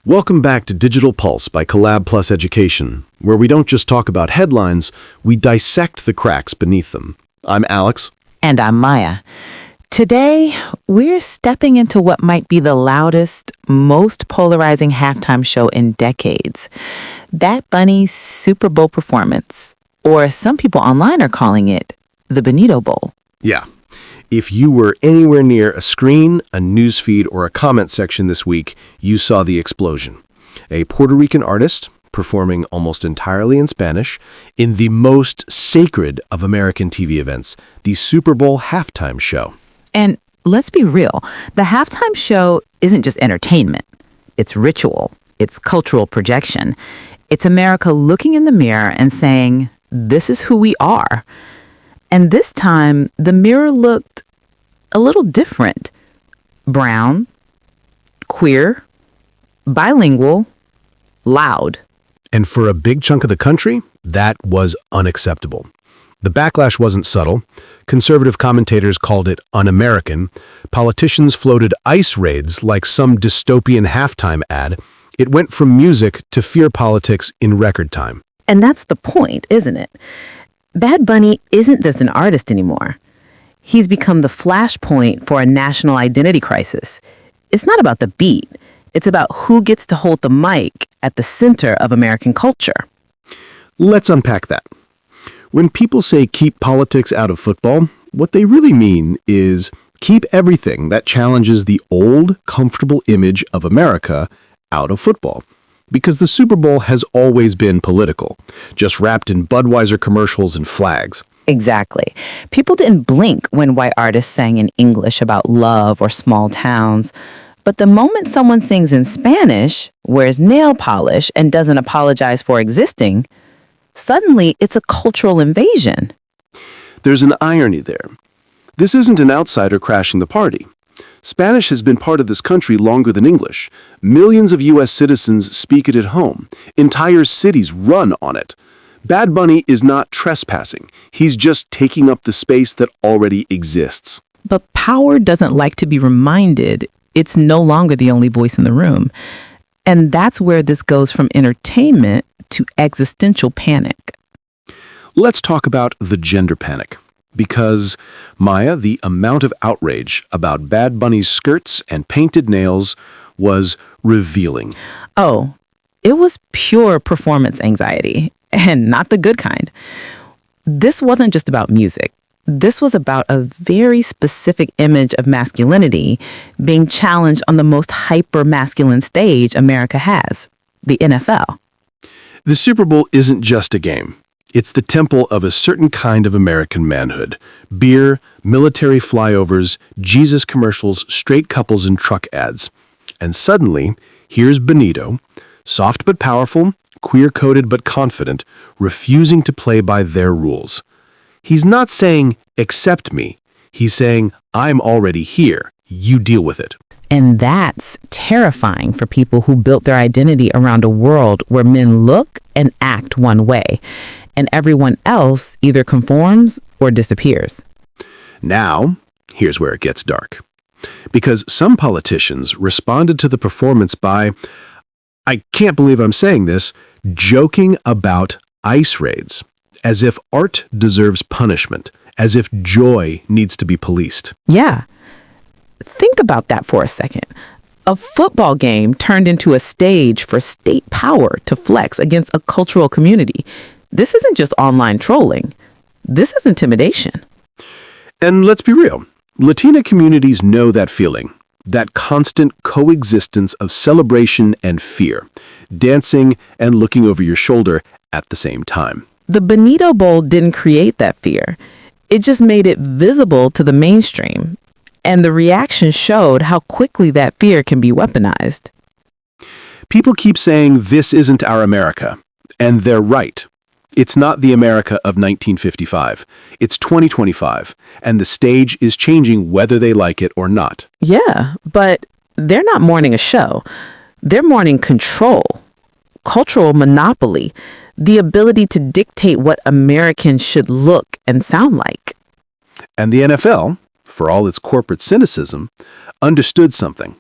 Welcome back to Digital Pulse by Collab Plus Education, where we don't just talk about headlines, we dissect the cracks beneath them. I'm Alex. And I'm Maya. Today, we're stepping into what might be the loudest, most polarizing halftime show in decades. Bad Bunny's Super Bowl performance, or as some people online are calling it, the Benito Bowl. Yeah. If you were anywhere near a screen, a newsfeed, or a comment section this week, you saw the explosion. A Puerto Rican artist performing almost entirely in Spanish in the most sacred of American TV events, the Super Bowl halftime show. And let's be real, the halftime show isn't just entertainment. It's ritual. It's cultural projection. It's America looking in the mirror and saying, this is who we are. And this time, the mirror looked a little different. Brown, queer, bilingual, loud. And for a big chunk of the country, that was unacceptable. The backlash wasn't subtle. Conservative commentators called it un-American. Politicians floated ICE raids like some dystopian halftime ad. It went from music to fear politics in record time. And that's the point, isn't it? Bad Bunny isn't just an artist anymore. He's become the flashpoint for a national identity crisis. It's not about the beat. It's about who gets to hold the mic at the center of American culture. Let's unpack that. When people say keep politics out of football, what they really mean is keep everything that challenges the old, comfortable image of America out of football. Because the Super Bowl has always been political, just wrapped in Budweiser commercials and flags. Exactly. People didn't blink when white artists sang in English about love or small towns. But the moment someone sings in Spanish, wears nail polish, and doesn't apologize for existing, suddenly it's a cultural invasion. There's an irony there. This isn't an outsider crashing the party. Spanish has been part of this country longer than English. Millions of U.S. citizens speak it at home. Entire cities run on it. Bad Bunny is not trespassing. He's just taking up the space that already exists. But power doesn't like to be reminded it's no longer the only voice in the room. And that's where this goes from entertainment to existential panic. Let's talk about the gender panic. Because, Maya, the amount of outrage about Bad Bunny's skirts and painted nails was revealing. Oh, it was pure performance anxiety, and not the good kind. This wasn't just about music. This was about a very specific image of masculinity being challenged on the most hyper-masculine stage America has, the NFL. The Super Bowl isn't just a game. It's the temple of a certain kind of American manhood. Beer, military flyovers, Jesus commercials, straight couples and truck ads. And suddenly, here's Benito, soft but powerful, queer-coded but confident, refusing to play by their rules. He's not saying, accept me. He's saying, I'm already here. You deal with it. And that's terrifying for people who built their identity around a world where men look and act one way, and everyone else either conforms or disappears. Now, here's where it gets dark. Because some politicians responded to the performance by, I can't believe I'm saying this, joking about ICE raids, as if art deserves punishment, as if joy needs to be policed. Yeah. Think about that for a second. A football game turned into a stage for state power to flex against a cultural community. This isn't just online trolling. This is intimidation. And let's be real. Latina communities know that feeling, that constant coexistence of celebration and fear, dancing and looking over your shoulder at the same time. The Benito Bowl didn't create that fear. It just made it visible to the mainstream. And the reaction showed how quickly that fear can be weaponized. People keep saying this isn't our America, and they're right. It's not the America of 1955. It's 2025, and the stage is changing whether they like it or not. Yeah, but they're not mourning a show. They're mourning control, cultural monopoly, the ability to dictate what Americans should look and sound like. And the NFL, for all its corporate cynicism, understood something.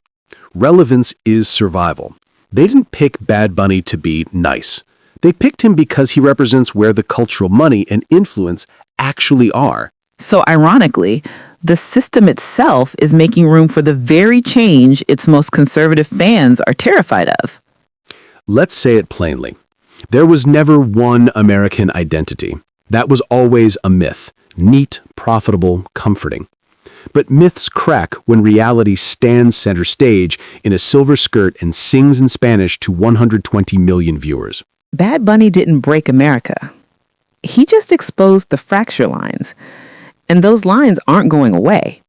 Relevance is survival. They didn't pick Bad Bunny to be nice. They picked him because he represents where the cultural money and influence actually are. So ironically, the system itself is making room for the very change its most conservative fans are terrified of. Let's say it plainly. There was never one American identity. That was always a myth. Neat, profitable, comforting. But myths crack when reality stands center stage in a silver skirt and sings in Spanish to 120 million viewers. Bad Bunny didn't break America. He just exposed the fracture lines. And those lines aren't going away.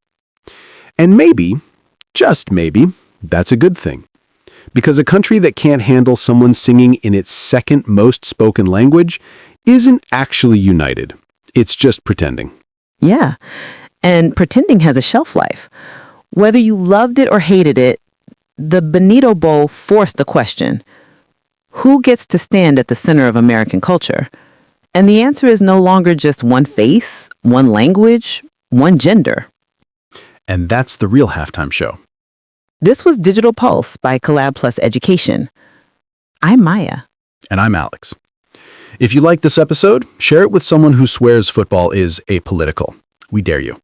And maybe, just maybe, that's a good thing. Because a country that can't handle someone singing in its second most spoken language isn't actually united. It's just pretending. Yeah, and pretending has a shelf life. Whether you loved it or hated it, the Benito Bowl forced a question. Who gets to stand at the center of American culture? And the answer is no longer just one face, one language, one gender. And that's the real halftime show. This was Digital Pulse by Collab Plus Education. I'm Maya. And I'm Alex. If you like this episode, share it with someone who swears football is apolitical. We dare you.